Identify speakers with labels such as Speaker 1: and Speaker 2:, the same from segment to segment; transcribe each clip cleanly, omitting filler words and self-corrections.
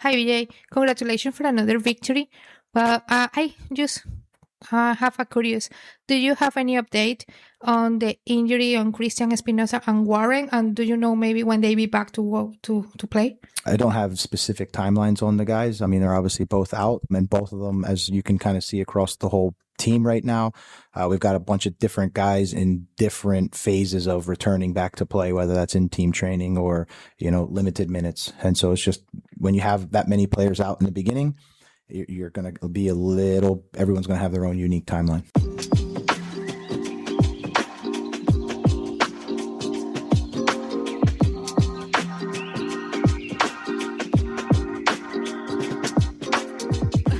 Speaker 1: Hi, Vijay. Congratulations for another victory. Well, I just have a curious. Do you have any update on the injury on Christian Espinosa and Warren? And do you know maybe when they be back to play?
Speaker 2: I don't have specific timelines on the guys. I mean, they're obviously both out, and both of them, as you can kind of see across the whole team right now, we've got a bunch of different guys in different phases of returning back to play, whether that's in team training or, limited minutes. And so it's just when you have that many players out in the beginning, you're going to be everyone's going to have their own unique timeline.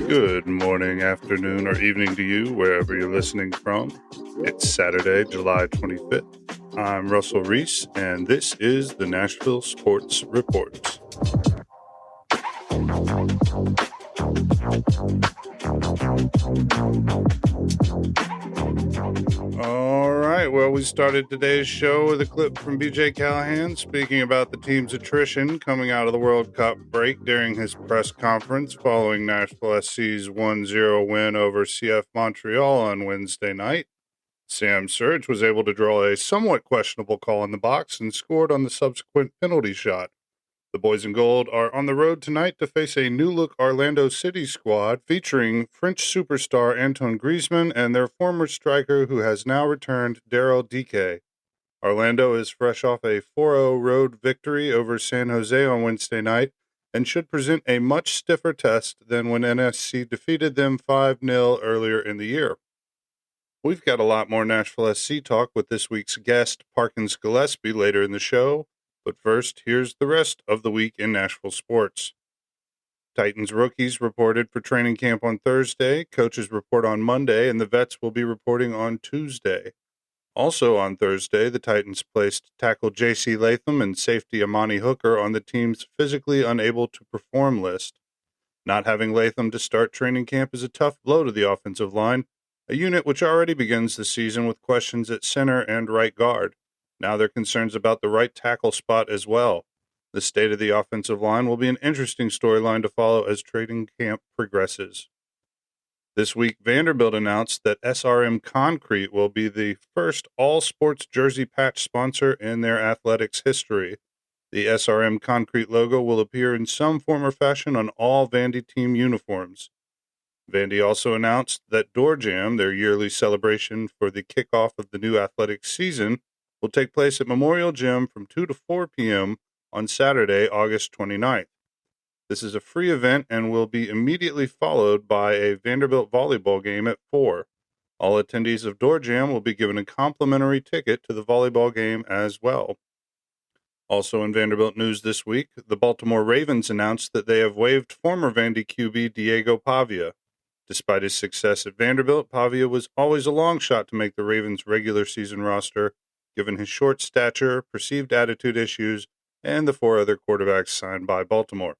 Speaker 3: Good morning, afternoon, or evening to you, wherever you're listening from. It's Saturday, July 25th. I'm Russell Ries, and this is the Nashville Sports Report. All right, well, we started today's show with a clip from BJ Callahan speaking about the team's attrition coming out of the World Cup break during his press conference following Nashville SC's 1-0 win over CF Montréal on Wednesday night. Sam Surridge was able to draw a somewhat questionable call in the box and scored on the subsequent penalty shot. The boys in gold are on the road tonight to face a new-look Orlando City squad featuring French superstar Antoine Griezmann and their former striker who has now returned, Daryl Dike. Orlando is fresh off a 4-0 road victory over San Jose on Wednesday night and should present a much stiffer test than when NSC defeated them 5-0 earlier in the year. We've got a lot more Nashville SC talk with this week's guest, Parkins Gillespie, later in the show. But first, here's the rest of the week in Nashville sports. Titans rookies reported for training camp on Thursday, coaches report on Monday, and the vets will be reporting on Tuesday. Also on Thursday, the Titans placed tackle J.C. Latham and safety Amani Hooker on the team's physically unable to perform list. Not having Latham to start training camp is a tough blow to the offensive line, a unit which already begins the season with questions at center and right guard. Now there are concerns about the right tackle spot as well. The state of the offensive line will be an interesting storyline to follow as training camp progresses. This week, Vanderbilt announced that SRM Concrete will be the first all-sports jersey patch sponsor in their athletics history. The SRM Concrete logo will appear in some form or fashion on all Vandy team uniforms. Vandy also announced that Door Jam, their yearly celebration for the kickoff of the new athletic season, will take place at Memorial Gym from 2 to 4 p.m. on Saturday, August 29th. This is a free event and will be immediately followed by a Vanderbilt volleyball game at 4. All attendees of Door Jam will be given a complimentary ticket to the volleyball game as well. Also in Vanderbilt news this week, the Baltimore Ravens announced that they have waived former Vandy QB Diego Pavia. Despite his success at Vanderbilt, Pavia was always a long shot to make the Ravens' regular season roster, given his short stature, perceived attitude issues, and the 4 other quarterbacks signed by Baltimore.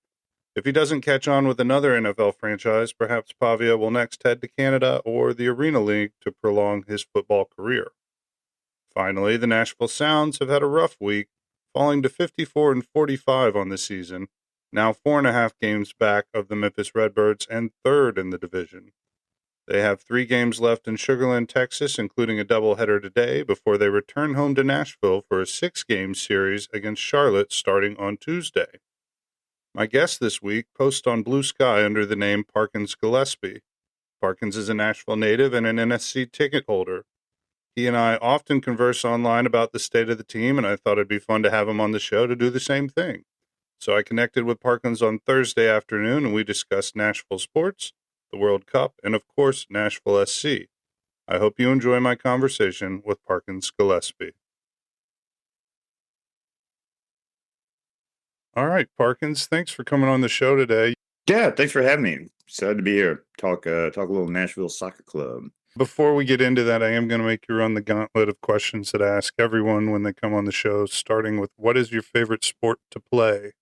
Speaker 3: If he doesn't catch on with another NFL franchise, perhaps Pavia will next head to Canada or the Arena League to prolong his football career. Finally, the Nashville Sounds have had a rough week, falling to 54-45 on the season, now 4.5 games back of the Memphis Redbirds and third in the division. They have 3 games left in Sugar Land, Texas, including a doubleheader today before they return home to Nashville for a 6-game series against Charlotte starting on Tuesday. My guest this week posts on Blue Sky under the name Parkins Gillespie. Parkins is a Nashville native and an NSC ticket holder. He and I often converse online about the state of the team, and I thought it'd be fun to have him on the show to do the same thing. So I connected with Parkins on Thursday afternoon, and we discussed Nashville sports, the World Cup, and of course, Nashville SC. I hope you enjoy my conversation with Parkins Gillespie. All right, Parkins, thanks for coming on the show today.
Speaker 4: Yeah, thanks for having me. Excited to be here. Talk a little Nashville Soccer Club.
Speaker 3: Before we get into that, I am going to make you run the gauntlet of questions that I ask everyone when they come on the show, starting with, what is your favorite sport to play?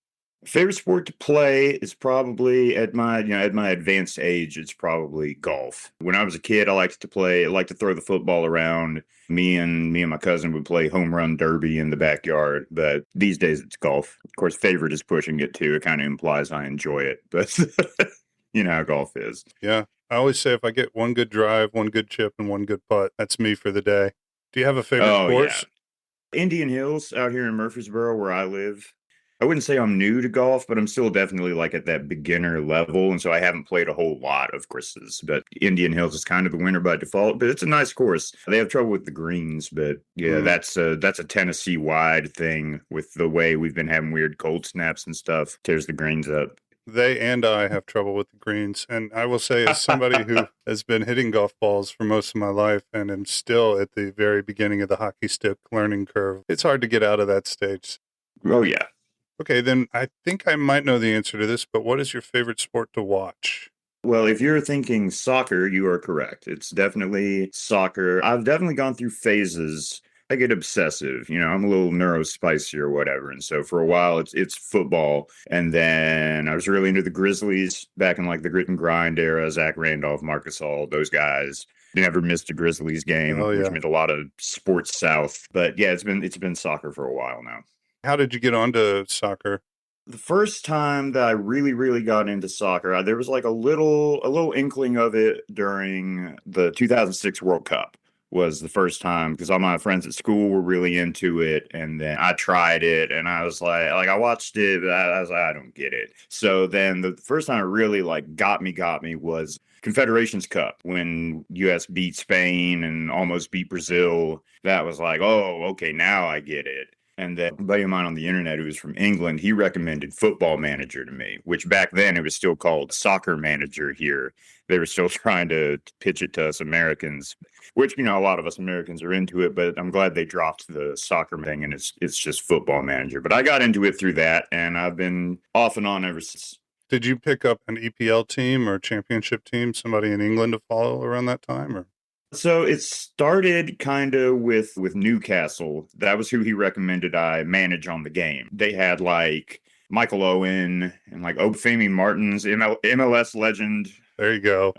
Speaker 4: Favorite sport to play is probably at my advanced age, it's probably golf. When I was a kid, I liked to throw the football around. Me and my cousin would play home run derby in the backyard, but these days it's golf. Of course, favorite is pushing it too. It kind of implies I enjoy it, but you know how golf is.
Speaker 3: Yeah. I always say if I get one good drive, one good chip, and one good putt, that's me for the day. Do you have a favorite course?
Speaker 4: Yeah. Indian Hills out here in Murfreesboro where I live. I wouldn't say I'm new to golf, but I'm still definitely like at that beginner level. And so I haven't played a whole lot of courses, but Indian Hills is kind of the winner by default, but it's a nice course. They have trouble with the greens, but yeah, that's a Tennessee wide thing with the way we've been having weird cold snaps and stuff. Tears the greens up.
Speaker 3: They and I have trouble with the greens. And I will say, as somebody who has been hitting golf balls for most of my life and am still at the very beginning of the hockey stick learning curve, it's hard to get out of that stage.
Speaker 4: Oh, yeah.
Speaker 3: Okay, then I think I might know the answer to this, but what is your favorite sport to watch?
Speaker 4: Well, if you're thinking soccer, you are correct. It's definitely soccer. I've definitely gone through phases. I get obsessive, I'm a little neurospicy or whatever. And so for a while it's football. And then I was really into the Grizzlies back in like the grit and grind era, Zach Randolph, Marcus All, those guys. Never missed a Grizzlies game, which meant a lot of sports south. But yeah, it's been soccer for a while now.
Speaker 3: How did you get onto soccer?
Speaker 4: The first time that I really, really got into soccer, there was like a little inkling of it during the 2006 World Cup. Was the first time because all my friends at school were really into it, and then I tried it, and I was like I watched it, but I was like, I don't get it. So then the first time it really like got me was Confederations Cup when U.S. beat Spain and almost beat Brazil. That was like, oh, okay, now I get it. And then a buddy of mine on the internet who was from England, he recommended Football Manager to me, which back then it was still called Soccer Manager here. They were still trying to pitch it to us Americans, which, a lot of us Americans are into it, but I'm glad they dropped the soccer thing and it's just Football Manager. But I got into it through that, and I've been off and on ever since.
Speaker 3: Did you pick up an EPL team or championship team, somebody in England to follow around that time? Or?
Speaker 4: So it started kind of with Newcastle. That was who he recommended I manage on the game. They had like Michael Owen and like Obafemi Martins, MLS legend.
Speaker 3: There you go.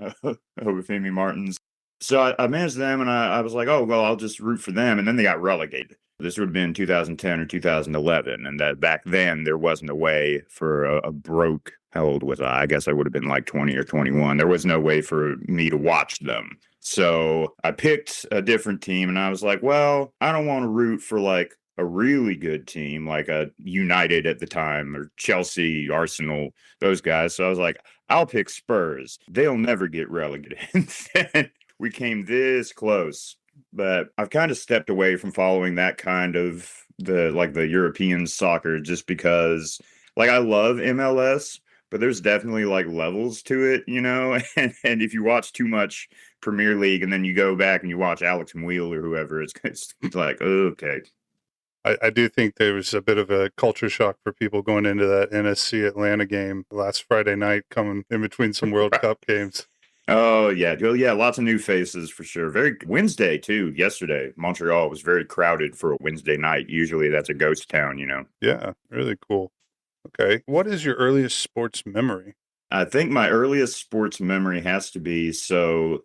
Speaker 4: Obafemi Martins. So I managed them, and I was like, oh, well, I'll just root for them. And then they got relegated. This would have been 2010 or 2011. And that back then there wasn't a way for a broke, how old was I? I guess I would have been like 20 or 21. There was no way for me to watch them. So I picked a different team, and I was like, well, I don't want to root for like a really good team like a United at the time or Chelsea, Arsenal, those guys. So I was like, I'll pick Spurs. They'll never get relegated. And then we came this close. But I've kind of stepped away from following that kind of the European soccer just because like I love MLS, but there's definitely like levels to it, and if you watch too much Premier League and then you go back and you watch Alex Muehl or whoever, it's like, okay.
Speaker 3: I do think there was a bit of a culture shock for people going into that NSC Atlanta game last Friday night, coming in between some World Cup games.
Speaker 4: Oh, yeah. Well, yeah, lots of new faces for sure. Very Wednesday, too. Yesterday, Montreal was very crowded for a Wednesday night. Usually that's a ghost town,
Speaker 3: Yeah, really cool. Okay. What is your earliest sports memory?
Speaker 4: I think my earliest sports memory has to be, so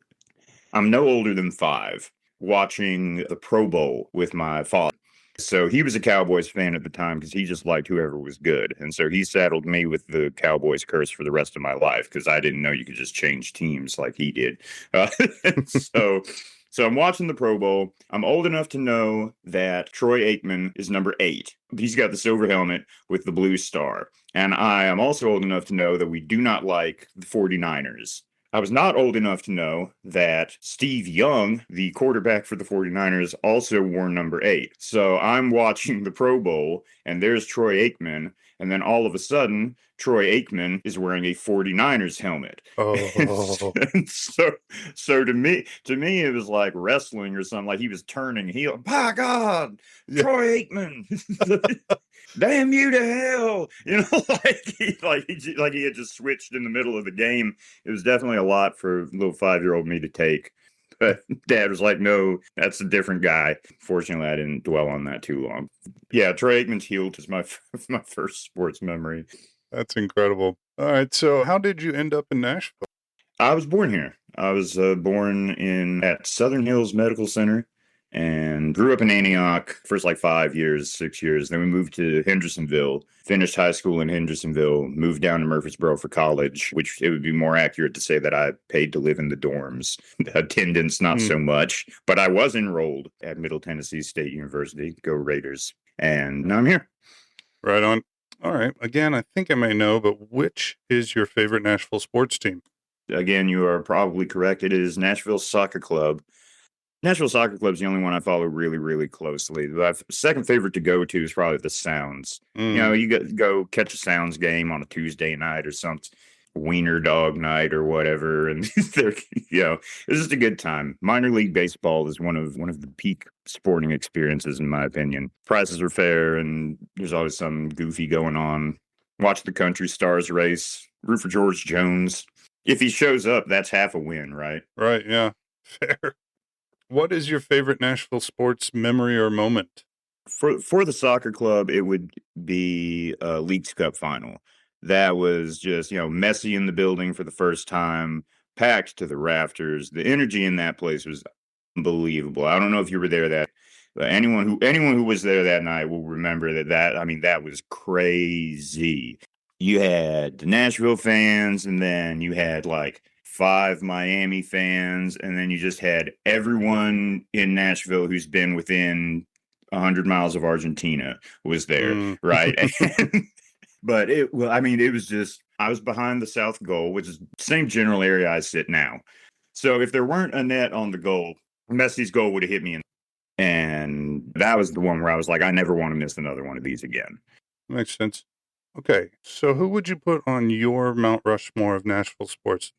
Speaker 4: I'm no older than 5, watching the Pro Bowl with my father. So he was a Cowboys fan at the time because he just liked whoever was good. And so he saddled me with the Cowboys curse for the rest of my life because I didn't know you could just change teams like he did. So I'm watching the Pro Bowl. I'm old enough to know that Troy Aikman is number 8. He's got the silver helmet with the blue star. And I am also old enough to know that we do not like the 49ers. I was not old enough to know that Steve Young, the quarterback for the 49ers, also wore number 8. So I'm watching the Pro Bowl, and there's Troy Aikman, and then all of a sudden, Troy Aikman is wearing a 49ers helmet.
Speaker 3: Oh.
Speaker 4: And so to me, it was like wrestling or something, like he was turning heel. By God, Troy Aikman. Damn you to hell. Like he had just switched in the middle of the game. It was definitely a lot for little 5-year-old me to take. But Dad was like, no, that's a different guy. Fortunately, I didn't dwell on that too long. Yeah, Troy Aikman's Healed is my first sports memory.
Speaker 3: That's incredible. All right, so how did you end up in Nashville?
Speaker 4: I was born here. I was born at Southern Hills Medical Center and grew up in Antioch. First, like 5 years, 6 years. Then we moved to Hendersonville, finished high school in Hendersonville, moved down to Murfreesboro for college, which it would be more accurate to say that I paid to live in the dorms. Attendance, not so much. But I was enrolled at Middle Tennessee State University. Go Raiders. And now I'm here.
Speaker 3: Right on. All right. Again, I think I may know, but which is your favorite Nashville sports team?
Speaker 4: Again, you are probably correct. It is Nashville Soccer Club. Nashville Soccer Club is the only one I follow really, really closely. My second favorite to go to is probably the Sounds. You know, you go catch a Sounds game on a Tuesday night or something, wiener dog night or whatever, and they're, it's just a good time. Minor league baseball is one of the peak sporting experiences, in my opinion. Prices are fair, and there's always something goofy going on. Watch the Country Stars race. Root for George Jones. If he shows up, that's half a win, right?
Speaker 3: Right, yeah. Fair. What is your favorite Nashville sports memory or moment?
Speaker 4: For the soccer club, it would be a Leagues Cup final. That was just, Messi in the building for the first time, packed to the rafters. The energy in that place was unbelievable. I don't know if you were there but anyone who was there that night will remember that was crazy. You had the Nashville fans, and then you had like 5 Miami fans, and then you just had everyone in Nashville who's been within 100 miles of Argentina was there, right? But it was just, I was behind the south goal, which is the same general area I sit now. So if there weren't a net on the goal, Messi's goal would have hit me and that was the one where I was like, I never want to miss another one of these again.
Speaker 3: Makes sense. Okay, so who would you put on your Mount Rushmore of Nashville sports?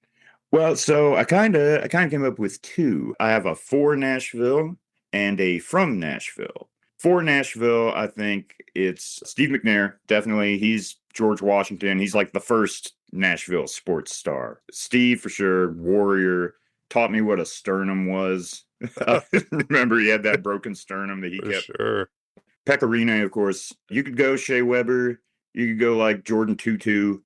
Speaker 4: Well, so I kind of came up with 2. I have a for Nashville and a from Nashville. For Nashville, I think it's Steve McNair. Definitely, he's George Washington. He's like the first Nashville sports star. Steve, for sure, warrior, taught me what a sternum was. Remember, he had that broken sternum that he
Speaker 3: For
Speaker 4: kept.
Speaker 3: Sure.
Speaker 4: Pecorino, of course. You could go Shea Weber. You could go like Jordan Tutu.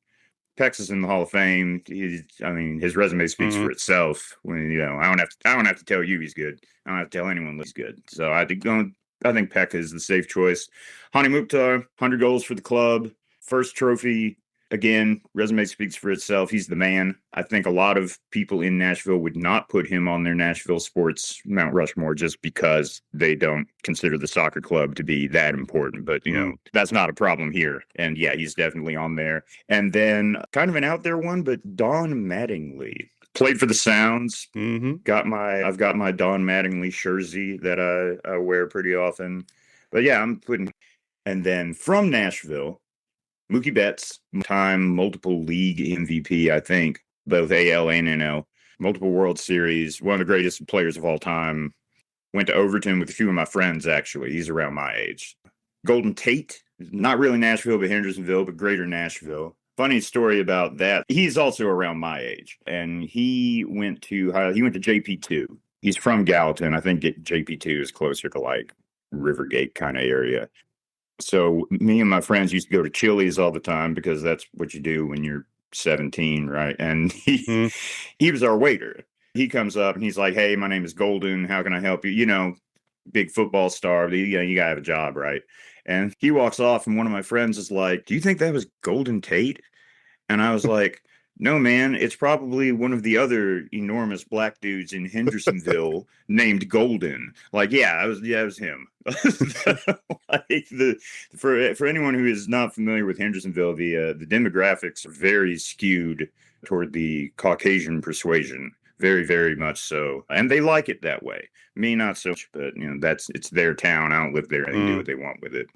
Speaker 4: Pex is in the Hall of Fame. His resume speaks for itself. When I don't have to tell you he's good. I don't have to tell anyone he's good. So I think Peck is the safe choice. Hani Mukhtar, 100 goals for the club, first trophy. Again, resume speaks for itself. He's the man. I think a lot of people in Nashville would not put him on their Nashville sports Mount Rushmore just because they don't consider the soccer club to be that important. But, that's not a problem here. And yeah, he's definitely on there. And then kind of an out there one, but Don Mattingly. Played for the Sounds. I've got my Don Mattingly jersey that I wear pretty often. But yeah, and then from Nashville, Mookie Betts, multiple league MVP, I think, both AL and NL, multiple World Series, one of the greatest players of all time. Went to Overton with a few of my friends, actually. He's around my age. Golden Tate, not really Nashville, but Hendersonville, but greater Nashville. Funny story about that. He's also around my age, and he went to JP2. He's from Gallatin. I think JP2 is closer to like Rivergate kind of area. So me and my friends used to go to Chili's all the time because that's what you do when you're 17, right? And he was our waiter. He comes up and he's like, "Hey, my name is Golden. How can I help you?" Big football star. You gotta have a job, right? And he walks off, and one of my friends is like, "Do you think that was Golden Tate?" And I was like, "No, man, it's probably one of the other enormous black dudes in Hendersonville named Golden." Like, it was him. For anyone who is not familiar with Hendersonville, the demographics are very skewed toward the Caucasian persuasion. Very, very much so. And they like it that way. Me, not so much, but it's their town. I don't live there. They can do what they want with it.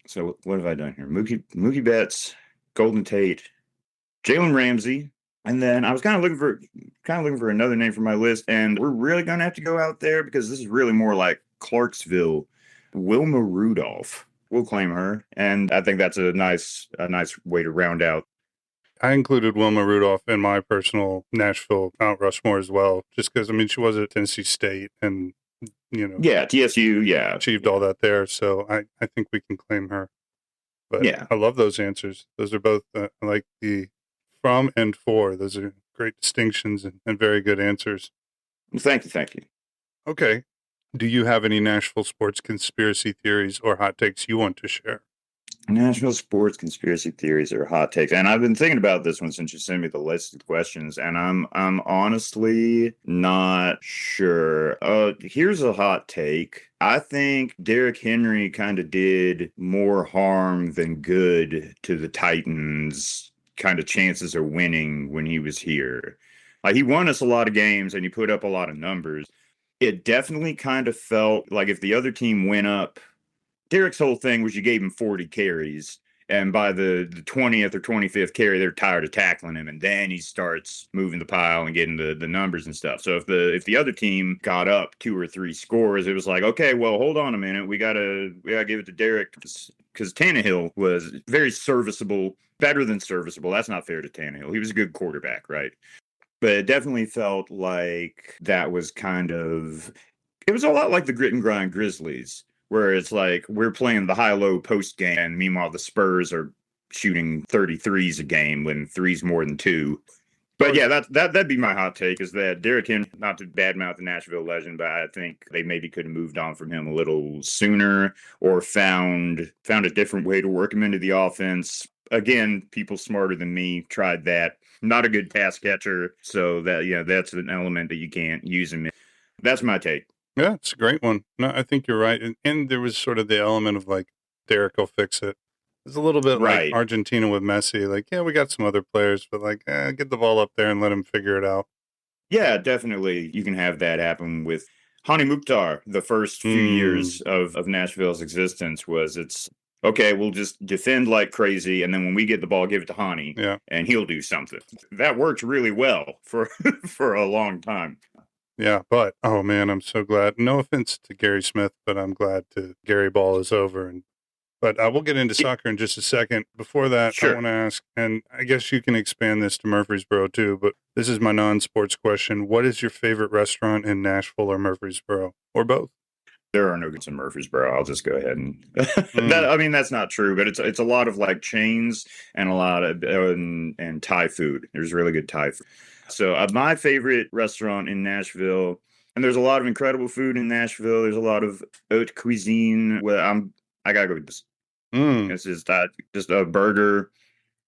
Speaker 4: So what have I done here? Mookie Betts, Golden Tate, Jalen Ramsey, and then I was kind of looking for another name for my list, and we're really gonna have to go out there because this is really more like Clarksville. Wilma Rudolph. We'll claim her, and I think that's a nice way to round out
Speaker 3: I included Wilma Rudolph in my personal Nashville Mount Rushmore as well, just because, I mean, she was at Tennessee State and,
Speaker 4: Yeah, TSU, yeah.
Speaker 3: achieved all that there. So I think we can claim her. But
Speaker 4: Yeah.
Speaker 3: I love those answers. Those are both, I like the from and for. Those are great distinctions and very good answers.
Speaker 4: Well, thank you.
Speaker 3: Okay. Do you have any Nashville sports conspiracy theories or hot takes you want to share?
Speaker 4: Nashville sports conspiracy theories or hot takes, and I've been thinking about this one since you sent me the list of questions, and I'm honestly not sure. Here's a hot take. I think Derrick Henry kind of did more harm than good to the Titans' kind of chances of winning when he was here. Like, he won us a lot of games and he put up a lot of numbers. It definitely kind of felt like if the other team went up, Derrick's whole thing was you gave him 40 carries, and by the 20th or 25th carry, they're tired of tackling him, and then he starts moving the pile and getting the numbers and stuff. So if the other team got up 2 or 3 scores, it was like, okay, well, hold on a minute, we gotta give it to Derrick, because Tannehill was very serviceable, better than serviceable. That's not fair to Tannehill. He was a good quarterback, right? But it definitely felt like that was it was a lot like the grit and grind Grizzlies, where it's like we're playing the high-low post game, and meanwhile the Spurs are shooting 33s a game when 3's more than 2. But yeah, that'd be my hot take, is that Derrick Henry, not to badmouth the Nashville legend, but I think they maybe could have moved on from him a little sooner, or found a different way to work him into the offense. Again, people smarter than me tried that. Not a good pass catcher, so that's an element that you can't use him in. That's my take.
Speaker 3: Yeah, it's a great one. No, I think you're right. And there was sort of the element of like, Derrick will fix it. It's a little bit
Speaker 4: Right.
Speaker 3: like Argentina with Messi. Like, yeah, we got some other players, but like, get the ball up there and let him figure it out.
Speaker 4: Yeah, definitely. You can have that happen with Hani Mukhtar. The first few years of Nashville's existence it's okay, we'll just defend like crazy, and then when we get the ball, give it to Hani, and he'll do something. That worked really well for a long time.
Speaker 3: Yeah, but, oh man, I'm so glad. No offense to Gary Smith, but I'm glad Gary Ball is over. But we'll get into soccer in just a second. Before that,
Speaker 4: Sure.
Speaker 3: I want to ask, and I guess you can expand this to Murfreesboro too, but this is my non-sports question. What is your favorite restaurant in Nashville or Murfreesboro, or both?
Speaker 4: There are no goods in Murfreesboro. I'll just go ahead and that's not true, but it's a lot of like chains and a lot of and Thai food. There's really good Thai food. So my favorite restaurant in Nashville, and there's a lot of incredible food in Nashville. There's a lot of haute cuisine. Well, I gotta go with this. It's just a burger,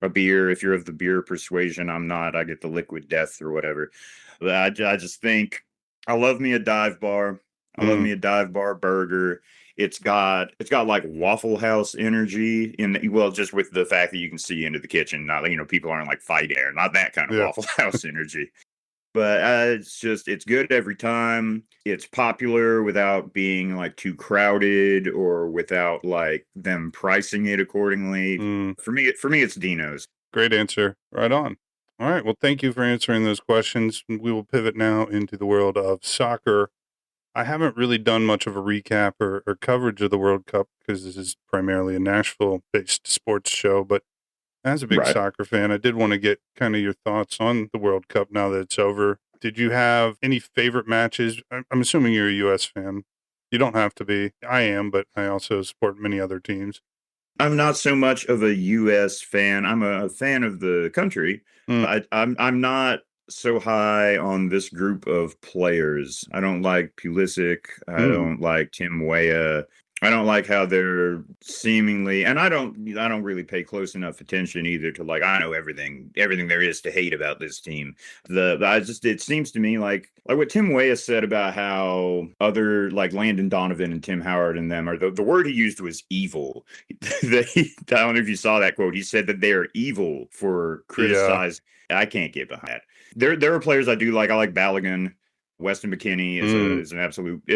Speaker 4: a beer. If you're of the beer persuasion, I'm not. I get the liquid death or whatever. But I just think I love me a dive bar. I love me a dive bar burger. It's got like Waffle House energy just with the fact that you can see into the kitchen. Not, people aren't like fighting there. Not that kind of Waffle House energy. But it's good every time. It's popular without being like too crowded or without like them pricing it accordingly. For me, it's Dino's.
Speaker 3: Great answer. Right on. All right. Well, thank you for answering those questions. We will pivot now into the world of soccer. I haven't really done much of a recap or coverage of the World Cup because this is primarily a Nashville-based sports show. But as a big soccer fan, I did want to get kind of your thoughts on the World Cup now that it's over. Did you have any favorite matches? I'm assuming you're a U.S. fan. You don't have to be. I am, but I also support many other teams.
Speaker 4: I'm not so much of a U.S. fan. I'm a fan of the country. I'm not so high on this group of players. I don't like Pulisic. I don't like Tim Weah. I don't like how they're seemingly, and I don't really pay close enough attention either to like, I know everything there is to hate about this team. It seems to me like what Tim Weah said about how other like Landon Donovan and Tim Howard and them are the word he used was evil. I don't know if you saw that quote. He said that they are evil for criticizing. Yeah. I can't get behind that. There are players I do like. I like Balogun. Weston McKennie is an absolute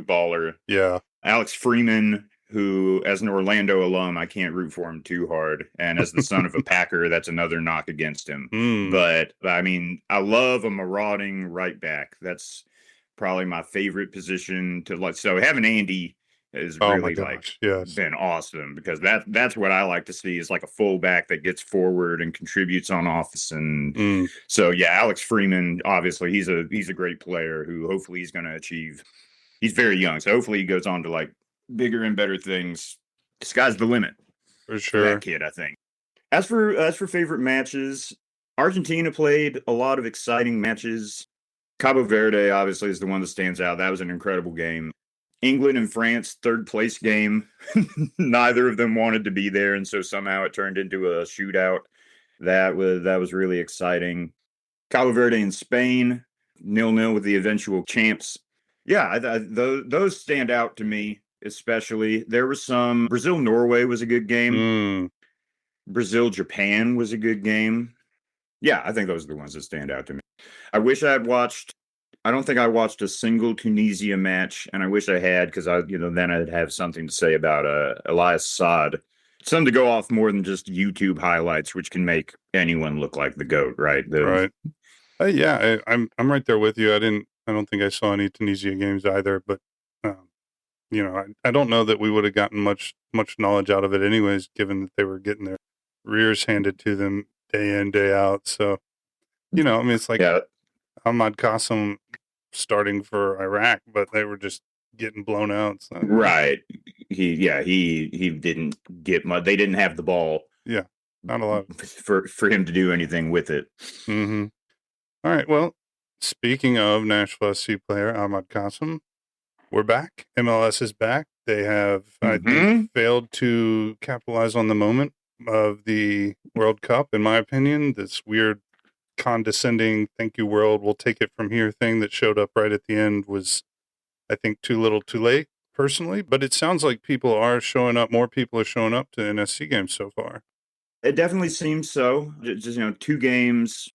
Speaker 4: baller.
Speaker 3: Yeah.
Speaker 4: Alex Freeman, who, as an Orlando alum, I can't root for him too hard. And as the son of a Packer, that's another knock against him. But, I mean, I love a marauding right back. That's probably my favorite position to like. So having Andy has
Speaker 3: Oh my
Speaker 4: really like
Speaker 3: gosh, yes.
Speaker 4: been awesome, because that's what I like to see, is like a fullback that gets forward and contributes on offense. And so yeah, Alex Freeman, obviously he's a great player who hopefully he's going to achieve. He's very young, so hopefully he goes on to like bigger and better things. The sky's the limit
Speaker 3: For
Speaker 4: for that
Speaker 3: sure.
Speaker 4: kid, I think. As for favorite matches, Argentina played a lot of exciting matches. Cabo Verde obviously is the one that stands out. That was an incredible game. England and France, third place game. Neither of them wanted to be there, and so somehow it turned into a shootout. That was really exciting. Cabo Verde and Spain, 0-0 with the eventual champs. Yeah, those stand out to me, especially. There was some Brazil-Norway was a good game. Brazil-Japan was a good game. Yeah, I think those are the ones that stand out to me. I wish I had watched. I don't think I watched a single Tunisia match, and I wish I had, because then I'd have something to say about Elias Saad. Something to go off more than just YouTube highlights, which can make anyone look like the GOAT, right?
Speaker 3: Right. Yeah, I'm right there with you. I don't think I saw any Tunisia games either, but I don't know that we would have gotten much knowledge out of it anyways, given that they were getting their rears handed to them day in, day out. So, it's like Ahmad Qasim starting for Iraq, but they were just getting blown out. So.
Speaker 4: Right. He didn't get much. They didn't have the ball.
Speaker 3: Yeah, not a lot
Speaker 4: for him to do anything with it.
Speaker 3: Mm-hmm. All right. Well, speaking of Nashville SC player Ahmad Qasim, we're back. MLS is back. They have, I think, failed to capitalize on the moment of the World Cup, in my opinion. This weird, condescending, thank you, world, we'll take it from here thing that showed up right at the end was, I think, too little too late, personally. But it sounds like people are showing up. More people are showing up to NSC games so far.
Speaker 4: It definitely seems so. Just 2 games.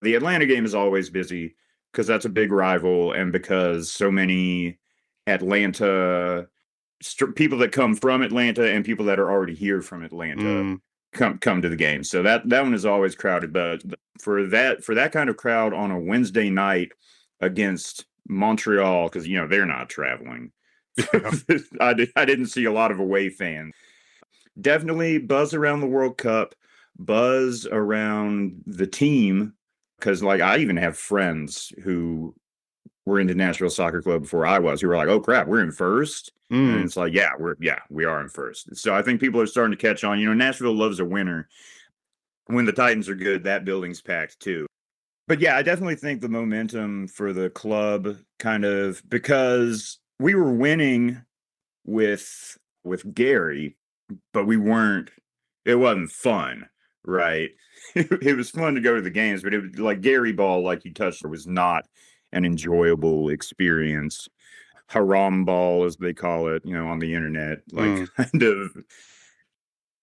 Speaker 4: The Atlanta game is always busy because that's a big rival, and because so many Atlanta people that come from Atlanta and people that are already here from Atlanta come to the game. So that one is always crowded. But for that kind of crowd on a Wednesday night against Montreal, because they're not traveling. I didn't see a lot of away fans. Definitely buzz around the World Cup, buzz around the team, because I even have friends who were into Nashville Soccer Club before I was, who were like, "Oh crap, we're in first." And it's like, we are in first. So I think people are starting to catch on. Nashville loves a winner. When the Titans are good, that building's packed too. But yeah, I definitely think the momentum for the club, kind of, because we were winning with Gary, but we weren't. It wasn't fun, right? It was fun to go to the games, but it was like Gary ball, like you touched, was not an enjoyable experience. Haram ball, as they call it, on the internet, kind of.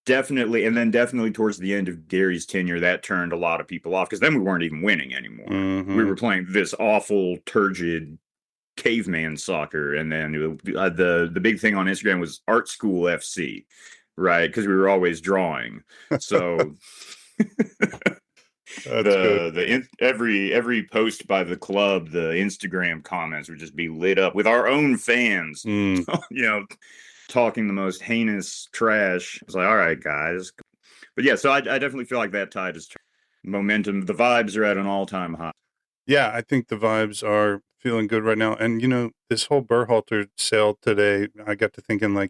Speaker 4: Definitely, and then definitely towards the end of Gary's tenure, that turned a lot of people off, because then we weren't even winning anymore. We were playing this awful, turgid caveman soccer, and then the big thing on Instagram was Art School FC, right? Because we were always drawing. So every post by the club, the Instagram comments would just be lit up with our own fans, talking the most heinous trash. It's like, all right, guys. But yeah, so I definitely feel like that tide is momentum. The vibes are at an all-time high.
Speaker 3: Yeah, I think the vibes are feeling good right now. And, this whole Berhalter sale today, I got to thinking,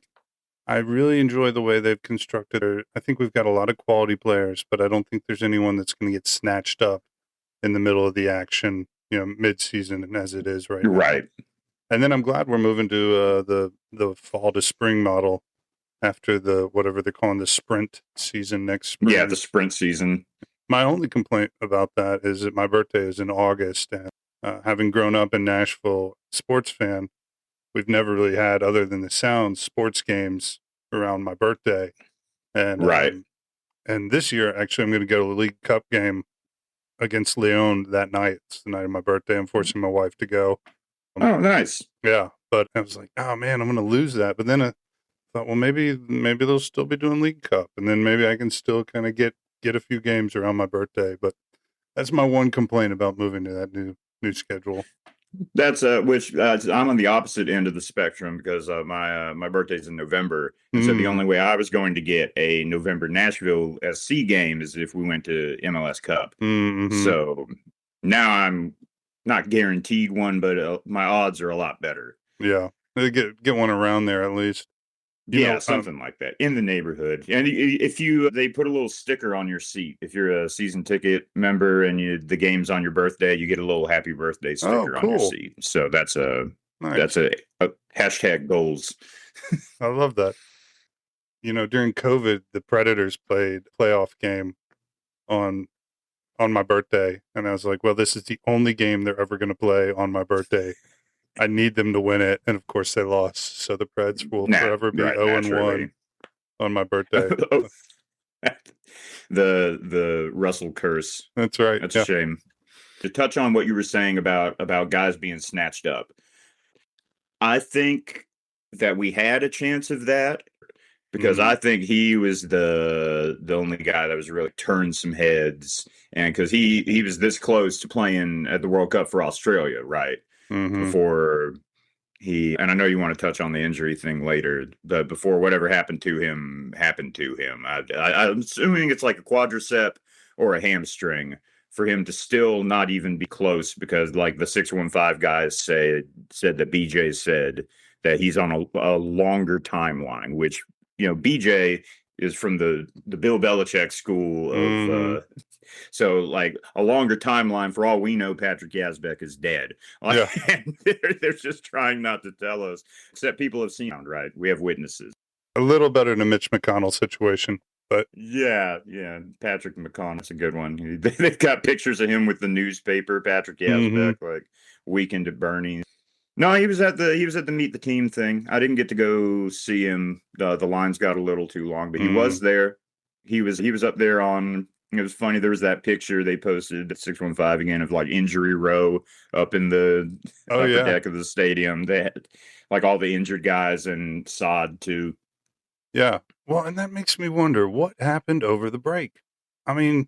Speaker 3: I really enjoy the way they've constructed it. I think we've got a lot of quality players, but I don't think there's anyone that's going to get snatched up in the middle of the action, mid-season as it is right now.
Speaker 4: Right.
Speaker 3: And then I'm glad we're moving to the fall to spring model after the whatever they're calling the sprint season next spring.
Speaker 4: Yeah, the sprint season.
Speaker 3: My only complaint about that is that my birthday is in August, and having grown up in Nashville, sports fan, we've never really had, other than the Sounds, sports games around my birthday. And
Speaker 4: right.
Speaker 3: And this year, actually, I'm going to go to a League Cup game against Lyon that night. It's the night of my birthday. I'm forcing my wife to go.
Speaker 4: Oh, nice.
Speaker 3: Yeah, but I was like, oh man, I'm going to lose that. But then I thought, well, maybe they'll still be doing League Cup, and then maybe I can still kind of get a few games around my birthday. But that's my one complaint about moving to that new schedule.
Speaker 4: That's which I'm on the opposite end of the spectrum because my birthday's in November, and so the only way I was going to get a November Nashville SC game is if we went to MLS Cup. So now I'm not guaranteed one, but my odds are a lot better.
Speaker 3: Yeah, get one around there at least. You know,
Speaker 4: something like that in the neighborhood. And if they put a little sticker on your seat, if you're a season ticket member and the game's on your birthday, you get a little happy birthday sticker on your seat. So that's a hashtag goals.
Speaker 3: I love that. You know, during COVID, the Predators played a playoff game on my birthday, and I was like, well, this is the only game they're ever going to play on my birthday. I need them to win it, and of course they lost. So the Preds will forever be 0-1 on my birthday.
Speaker 4: The Russell curse.
Speaker 3: That's right.
Speaker 4: That's a shame. To touch on what you were saying about guys being snatched up, I think that we had a chance of that because I think he was the only guy that was really turned some heads, and because he was this close to playing at the World Cup for Australia, right? Before and I know you want to touch on the injury thing later, but before whatever happened to him, I'm assuming it's like a quadricep or a hamstring for him to still not even be close, because like the 615 guys said that BJ said that he's on a longer timeline, which, you know, BJ is from the Bill Belichick school of so like a longer timeline. For all we know, Patrick Yazbek is dead. And they're just trying not to tell us, except people have seen, right? We have witnesses.
Speaker 3: A little better than a Mitch McConnell situation, but
Speaker 4: yeah, Patrick McConnell's a good one. They've got pictures of him with the newspaper. Patrick Yazbek, like weekend at Bernie's. No, he was at the meet the team thing. I didn't get to go see him. The lines got a little too long, but he was there. He was up there on. It was funny. There was that picture they posted at 615 again of like injury row up in the upper deck of the stadium. They had like all the injured guys and sod too.
Speaker 3: Yeah. Well, and that makes me wonder what happened over the break. I mean,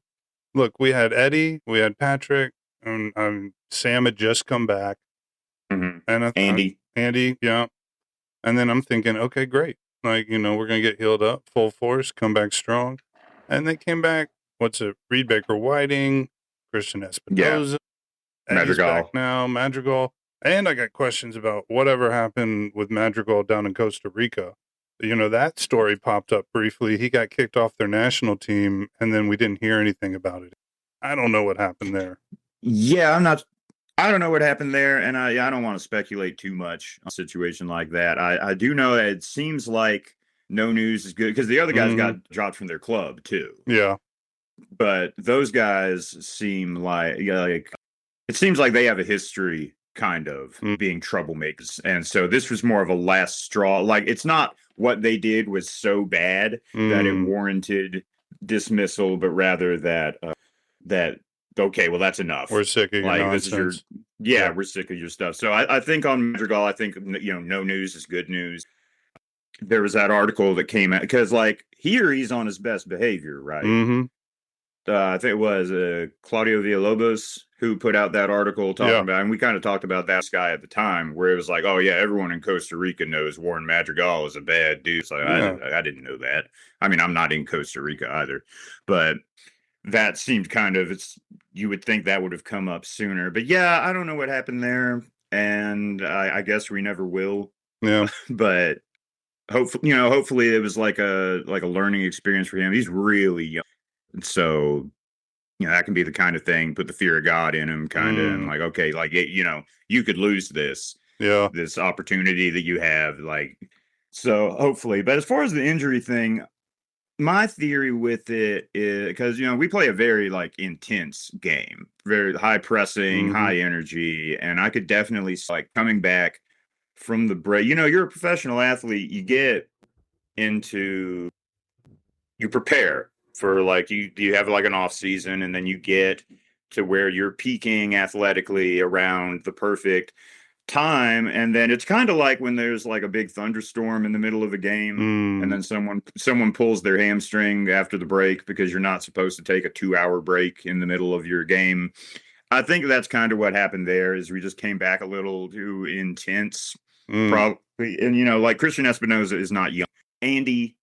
Speaker 3: look, we had Eddie, we had Patrick, and Sam had just come back. And Andy, yeah. And then I'm thinking, okay, great. Like, you know, we're going to get healed up, full force, come back strong. And they came back. What's it? Reed Baker-Whiting, Christian Espinoza, Eddie's back now, Madrigal. And I got questions about whatever happened with Madrigal down in Costa Rica. You know, that story popped up briefly. He got kicked off their national team, and then we didn't hear anything about it. I don't know what happened there.
Speaker 4: Yeah, I don't know what happened there, and I don't want to speculate too much on a situation like that. I do know that it seems like no news is good, because the other guys got dropped from their club too.
Speaker 3: Yeah.
Speaker 4: But those guys seem like it seems like they have a history kind of being troublemakers. And so this was more of a last straw. Like, it's not what they did was so bad that it warranted dismissal, but rather that okay, well, that's enough.
Speaker 3: We're sick of your nonsense.
Speaker 4: We're sick of your stuff. So I think on Madrigal, I think, you know, no news is good news. There was that article that came out because, like, he's on his best behavior, right? I think it was Claudio Villalobos who put out that article talking about, and we kind of talked about that guy at the time, where it was like, oh yeah, everyone in Costa Rica knows Warren Madrigal is a bad dude. It's like, I didn't know that. I mean, I'm not in Costa Rica either, but that seemed kind of, you would think that would have come up sooner. But yeah, I don't know what happened there, and I guess we never will.
Speaker 3: Yeah.
Speaker 4: But hopefully it was like a learning experience for him. He's really young. So, you know, that can be the kind of thing, put the fear of God in him, kind of, and like, okay, like, you know, you could lose this opportunity that you have, like, so hopefully. But as far as the injury thing, my theory with it is, because, you know, we play a very like intense game, very high pressing, high energy, and I could definitely like coming back from the break. You know, you're a professional athlete, you get into, you prepare for like you have like an off season, and then you get to where you're peaking athletically around the perfect time, and then it's kind of like when there's like a big thunderstorm in the middle of a game, and then someone pulls their hamstring after the break because you're not supposed to take a 2-hour break in the middle of your game. I think that's kind of what happened there is we just came back a little too intense,
Speaker 3: Mm.
Speaker 4: probably. And, like Christian Espinoza is not young. Andy,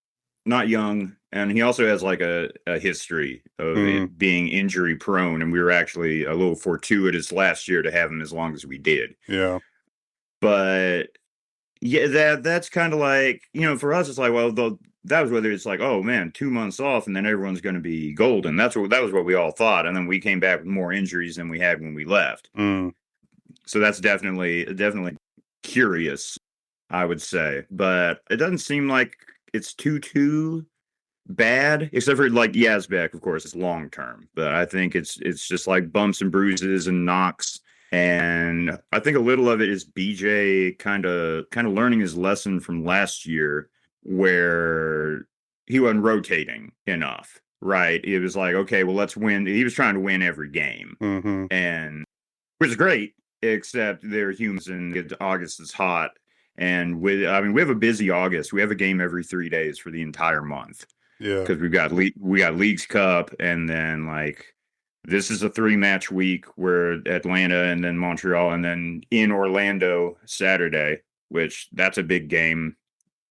Speaker 4: not young. And he also has like a history of it being injury prone. And we were actually a little fortuitous last year to have him as long as we did.
Speaker 3: Yeah.
Speaker 4: But yeah, that's kind of like, for us, it's like, well, that was whether it's like, oh man, 2 months off and then everyone's going to be golden. That was what we all thought. And then we came back with more injuries than we had when we left. So that's definitely curious, I would say. But it doesn't seem like it's too bad, except for like Yazbek, of course, it's long term. But I think it's just like bumps and bruises and knocks. And I think a little of it is BJ kind of learning his lesson from last year where he wasn't rotating enough, right? It was like, okay, well, let's win. He was trying to win every game, and which is great, except they're humans and August is hot. And we have a busy August. We have a game every 3 days for the entire month.
Speaker 3: Yeah.
Speaker 4: Because we got Leagues Cup, and then like this is a 3-match week where Atlanta and then Montreal and then in Orlando Saturday, which that's a big game.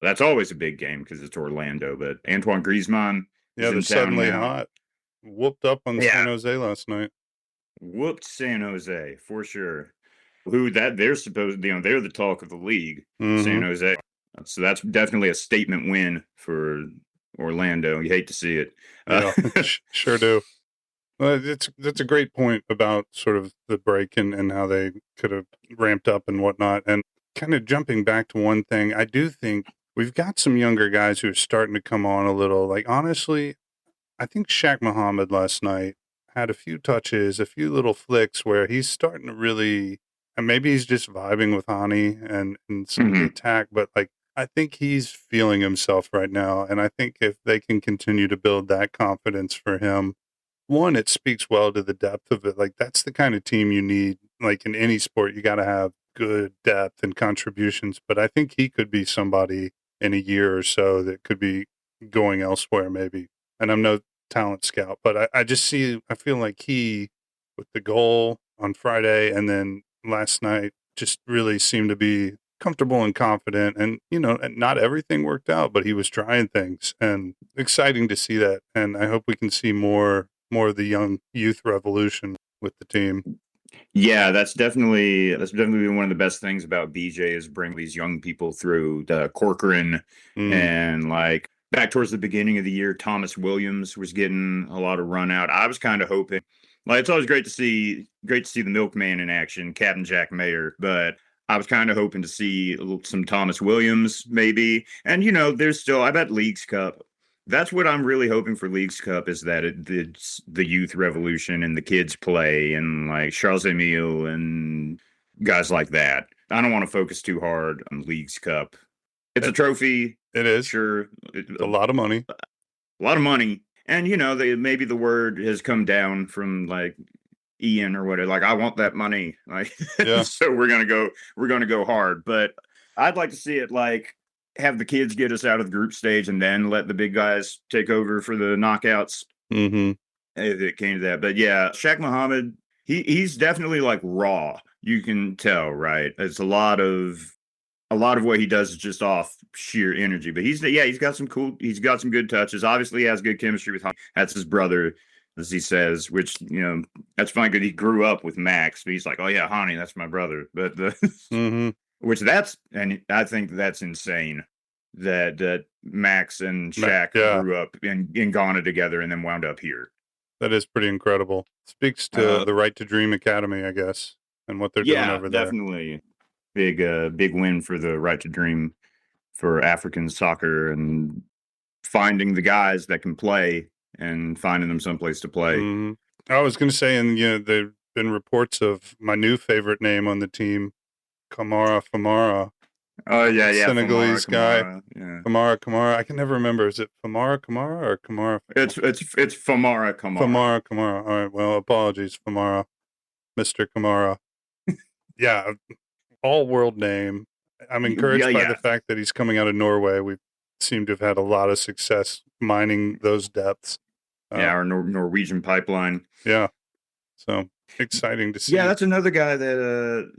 Speaker 4: That's always a big game because it's Orlando. But Antoine Griezmann,
Speaker 3: they're suddenly hot. Whooped up on San Jose last night.
Speaker 4: Whooped San Jose for sure. They're supposed, they're the talk of the league, San Jose. So that's definitely a statement win for Orlando. You hate to see it.
Speaker 3: Yeah, sure do. Well, that's a great point about sort of the break and how they could have ramped up and whatnot. And kind of jumping back to one thing, I do think we've got some younger guys who are starting to come on a little. Like, honestly, I think Shaq Muhammad last night had a few touches, a few little flicks where he's starting to really, and maybe he's just vibing with Hani and some of the attack, but like, I think he's feeling himself right now. And I think if they can continue to build that confidence for him, one, it speaks well to the depth of it. Like, that's the kind of team you need. Like, in any sport, you got to have good depth and contributions. But I think he could be somebody in a year or so that could be going elsewhere, maybe. And I'm no talent scout, but I feel like he, with the goal on Friday and then last night, just really seemed to be comfortable and confident. And, and not everything worked out, but he was trying things, and exciting to see that. And I hope we can see more of the young youth revolution with the team.
Speaker 4: Yeah, that's definitely been one of the best things about BJ is bring these young people through. The Corcoran and like back towards the beginning of the year, Thomas Williams was getting a lot of run out. I was kind of hoping, like, it's always great to see the milkman in action, Captain Jack Mayer, but I was kind of hoping to see some Thomas Williams maybe. And there's still, I bet Leagues Cup. That's what I'm really hoping for Leagues Cup is that it's the youth revolution and the kids play and like Charles Emile and guys like that. I don't want to focus too hard on Leagues Cup. It's a trophy.
Speaker 3: It is.
Speaker 4: Sure.
Speaker 3: A lot of money.
Speaker 4: A lot of money. And, maybe the word has come down from like Ian or whatever. Like, I want that money. Like, so we're going to go hard. But I'd like to see it like, have the kids get us out of the group stage and then let the big guys take over for the knockouts. If it came to that. But yeah, Shaq Muhammad, he's definitely like raw. You can tell, right? It's a lot of what he does is just off sheer energy. But he's got some good touches. Obviously he has good chemistry with Hani. That's his brother, as he says, which, that's fine because he grew up with Max. But he's like, oh yeah, Hani, that's my brother. But and I think that's insane that Max and Shaq grew up in Ghana together and then wound up here.
Speaker 3: That is pretty incredible. Speaks to the Right to Dream Academy, I guess, and what they're doing over there.
Speaker 4: Yeah, definitely. Big win for the Right to Dream for African soccer and finding the guys that can play and finding them someplace to play.
Speaker 3: I was going to say, and there've been reports of my new favorite name on the team, Famara.
Speaker 4: Oh yeah,
Speaker 3: Senegalese guy.
Speaker 4: Yeah.
Speaker 3: Famara. I can never remember. Is it Famara or Kamara?
Speaker 4: It's Famara.
Speaker 3: Famara. All right. Well, apologies, Famara, Mr. Kamara. Yeah, all world name. I'm encouraged by the fact that he's coming out of Norway. We seem to have had a lot of success mining those depths.
Speaker 4: Our Norwegian pipeline.
Speaker 3: Yeah. So exciting to see.
Speaker 4: Yeah, that's another guy that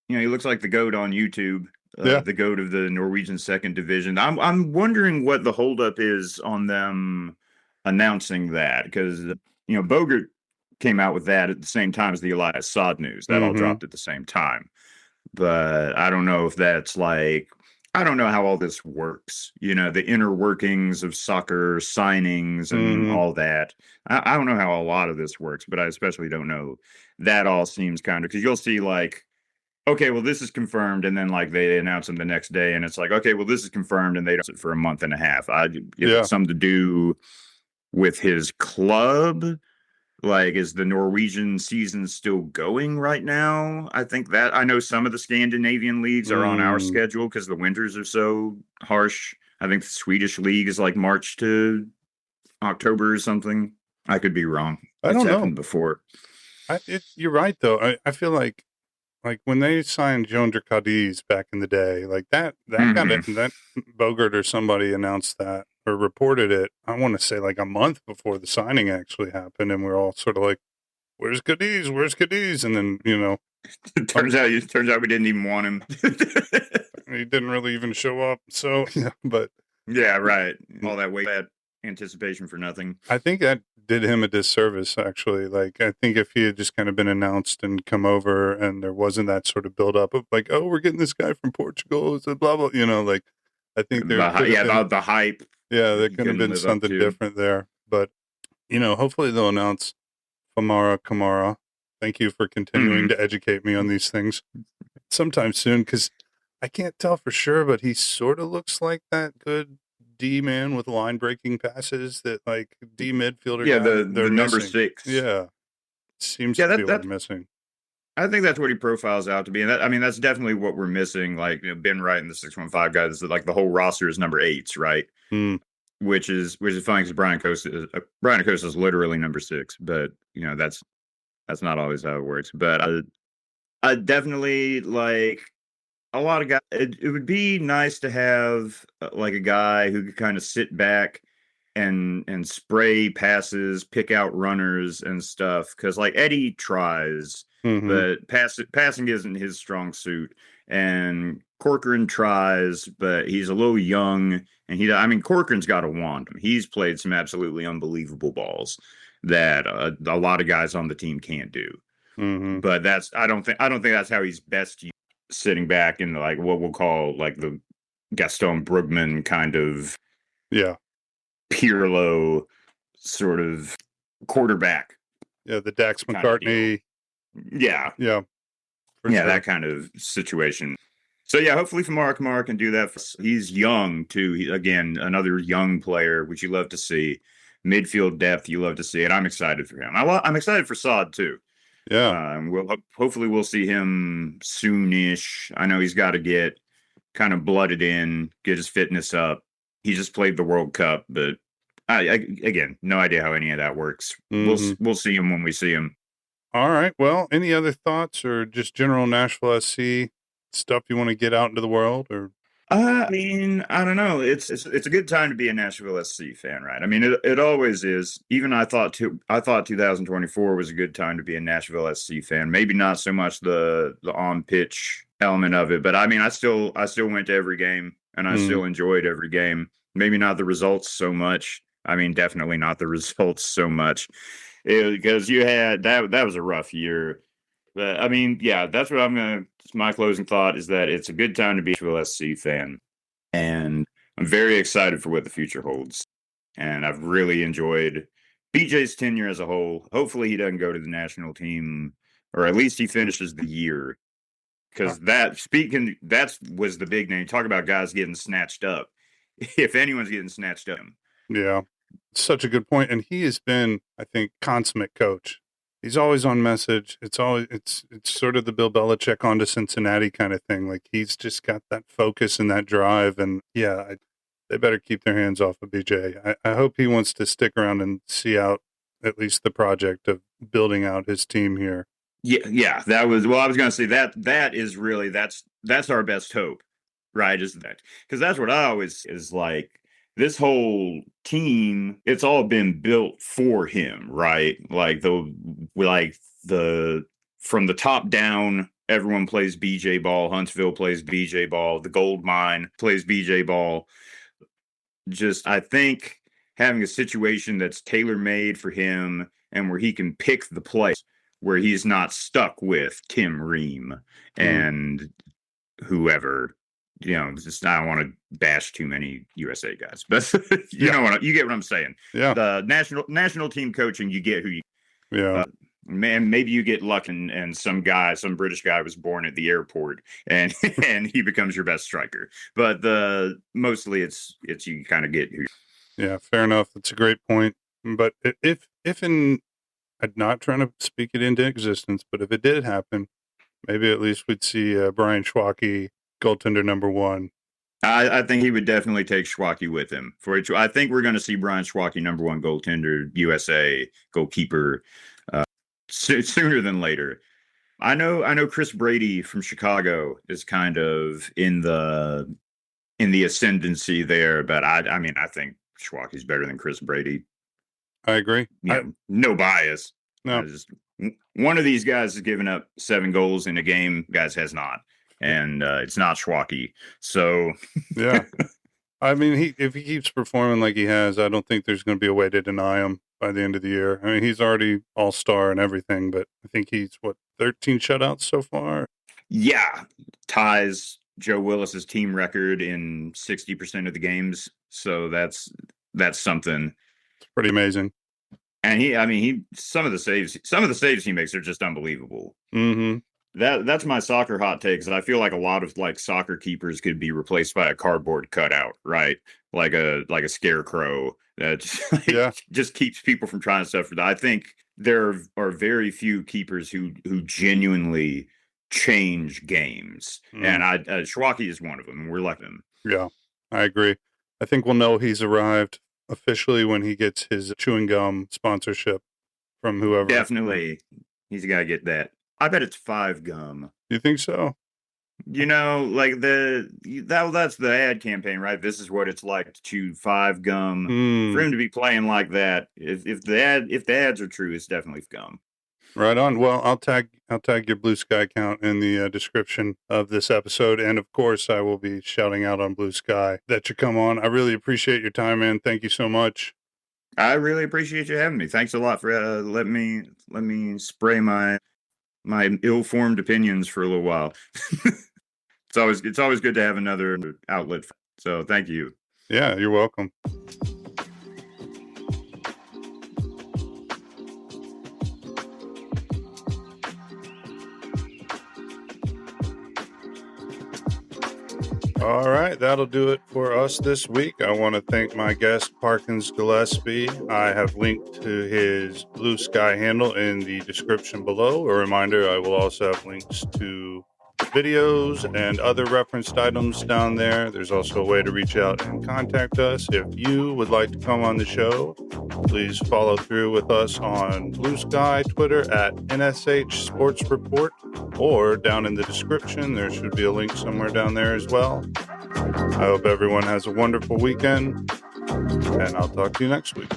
Speaker 4: he looks like the GOAT on YouTube. The GOAT of the Norwegian second division. I'm wondering what the holdup is on them announcing that, because Bogert came out with that at the same time as the Elias Saad news. That all dropped at the same time. But I don't know if that's I don't know how all this works. The inner workings of soccer signings and all that. I don't know how a lot of this works, but I especially don't know. That all seems kind of, because you'll see okay, well, this is confirmed, and then they announce them the next day, and it's okay, well, this is confirmed, and they don't it for a month and a half. It's something to do with his club. Is the Norwegian season still going right now? I know some of the Scandinavian leagues are on our schedule because the winters are so harsh. I think the Swedish league is March to October or something. I could be wrong.
Speaker 3: I don't know.
Speaker 4: Happened before.
Speaker 3: You're right, though. I feel like when they signed Joan Cadiz back in the day, that Bogert or somebody announced that or reported it, I want to say a month before the signing actually happened, and we're all sort of where's Cadiz? Where's Cadiz? And then,
Speaker 4: it turns out we didn't even want him.
Speaker 3: He didn't really even show up. So, but
Speaker 4: yeah, right. All that anticipation for nothing.
Speaker 3: I think that did him a disservice, actually. I think if he had just kind of been announced and come over and there wasn't that sort of build up of oh, we're getting this guy from Portugal, so blah, blah, I think there
Speaker 4: the hype.
Speaker 3: Yeah, there could have been something different there. But, hopefully they'll announce Famara Kamara. Thank you for continuing to educate me on these things sometime soon, because I can't tell for sure, but he sort of looks like that good D man with line breaking passes that D midfielder.
Speaker 4: Yeah, the number 6.
Speaker 3: Yeah, seems to be what we're missing.
Speaker 4: I think that's what he profiles out to be, and that's definitely what we're missing. Ben Wright and the 615 guys, the whole roster is number 8s, right? Which is funny because Brian Acosta is literally number 6, but that's not always how it works. But I definitely a lot of guys. It would be nice to have a guy who could kind of sit back and spray passes, pick out runners and stuff. Because Eddie tries, but passing isn't his strong suit. And Corcoran tries, but he's a little young. And Corcoran's got a wand. He's played some absolutely unbelievable balls that a lot of guys on the team can't do. But I don't think that's how he's best used, sitting back in what we'll call the Gaston Brugman kind of Pirlo sort of quarterback.
Speaker 3: Yeah, the Dax McCartney.
Speaker 4: Yeah,
Speaker 3: sure.
Speaker 4: That kind of situation. So hopefully Famara Kamara can do that. He's young too. Again, another young player, which you love to see. Midfield depth, you love to see, and I'm excited for him. I'm excited for Saad too.
Speaker 3: Yeah,
Speaker 4: hopefully we'll see him soonish. I know he's got to get kind of blooded in, get his fitness up. He just played the World Cup, but again, no idea how any of that works. We'll see him when we see him.
Speaker 3: All right. Well, any other thoughts or just general Nashville SC stuff you want to get out into the world? Or
Speaker 4: I don't know. It's a good time to be a Nashville SC fan, right? It always is. Even I thought 2024 was a good time to be a Nashville SC fan. Maybe not so much the on pitch element of it, but I still went to every game and I still enjoyed every game. Maybe not the results so much. Definitely not the results so much, because you had that was a rough year. But that's what my closing thought is, that it's a good time to be a Nashville SC fan. And I'm very excited for what the future holds. And I've really enjoyed BJ's tenure as a whole. Hopefully he doesn't go to the national team, or at least he finishes the year. Because that was the big name. Talk about guys getting snatched up. If anyone's getting snatched up.
Speaker 3: Yeah, such a good point. And he has been, I think, consummate coach. He's always on message. It's sort of the Bill Belichick on to Cincinnati kind of thing. He's just got that focus and that drive. And they better keep their hands off of BJ. I hope he wants to stick around and see out at least the project of building out his team here.
Speaker 4: Yeah. That was, I was going to say that is really, that's our best hope, right? Is that, because that's what I always is this whole team, it's all been built for him, right? From the top down, everyone plays BJ ball. Huntsville plays BJ ball. The Gold Mine plays BJ ball. Just, I think having a situation that's tailor-made for him and where he can pick the place, where he's not stuck with Tim Ream and whoever, just, I don't want to bash too many USA guys, but you get what I'm saying.
Speaker 3: Yeah.
Speaker 4: The national team coaching, you get who you, man, maybe you get luck and some British guy was born at the airport and and he becomes your best striker. But mostly it's you kind of get who.
Speaker 3: Yeah, fair enough. That's a great point. But if I'm not trying to speak it into existence, but if it did happen, maybe at least we'd see Brian Schwacke, goaltender number 1.
Speaker 4: I think he would definitely take Schwacke with him. I think we're going to see Brian Schwacke number 1 goaltender, USA goalkeeper, sooner than later. I know Chris Brady from Chicago is kind of in the ascendancy there, but I think Schwacke's better than Chris Brady.
Speaker 3: I agree.
Speaker 4: No bias.
Speaker 3: No. One of these guys has given up 7 goals in a game.
Speaker 4: Guys has not, and it's not Schwacke. So
Speaker 3: yeah, I mean, if he keeps performing like he has, I don't think there's going to be a way to deny him by the end of the year. I mean, he's already all-star and everything, but I think he's 13 shutouts so far.
Speaker 4: Yeah, ties Joe Willis's team record in 60% of the games. So that's something.
Speaker 3: It's pretty amazing.
Speaker 4: And some of the saves he makes are just unbelievable.
Speaker 3: Mm-hmm.
Speaker 4: That's my soccer hot take, because I feel like a lot of soccer keepers could be replaced by a cardboard cutout, right? Like a scarecrow that just keeps people from trying stuff. I think there are very few keepers who genuinely change games, and Schwacke is one of them. And we're like him.
Speaker 3: Yeah, I agree. I think we'll know he's arrived officially when he gets his chewing gum sponsorship from whoever.
Speaker 4: Definitely, he's got to get that. I bet it's 5 gum.
Speaker 3: You think so?
Speaker 4: Like that's the ad campaign, right? This is what it's like to chew 5 gum. For him to be playing like that, if the ads are true, it's definitely gum.
Speaker 3: Right on. Well, I'll tag your Blue Sky account in the description of this episode, and of course, I will be shouting out on Blue Sky that you come on. I really appreciate your time, man. Thank you so much.
Speaker 4: I really appreciate you having me. Thanks a lot for let me spray my ill-formed opinions for a little while. It's always good to have another outlet. So thank you.
Speaker 3: Yeah, you're welcome. All right, that'll do it for us this week. I want to thank my guest, Parkins Gillespie. I have linked to his Blue Sky handle in the description below. A reminder, I will also have links to videos and other referenced items down there. There's also a way to reach out and contact us. If you would like to come on the show, please follow through with us on Blue Sky, Twitter at NSH Sports Report, or down in the description. There should be a link somewhere down there as well. I hope everyone has a wonderful weekend, and I'll talk to you next week.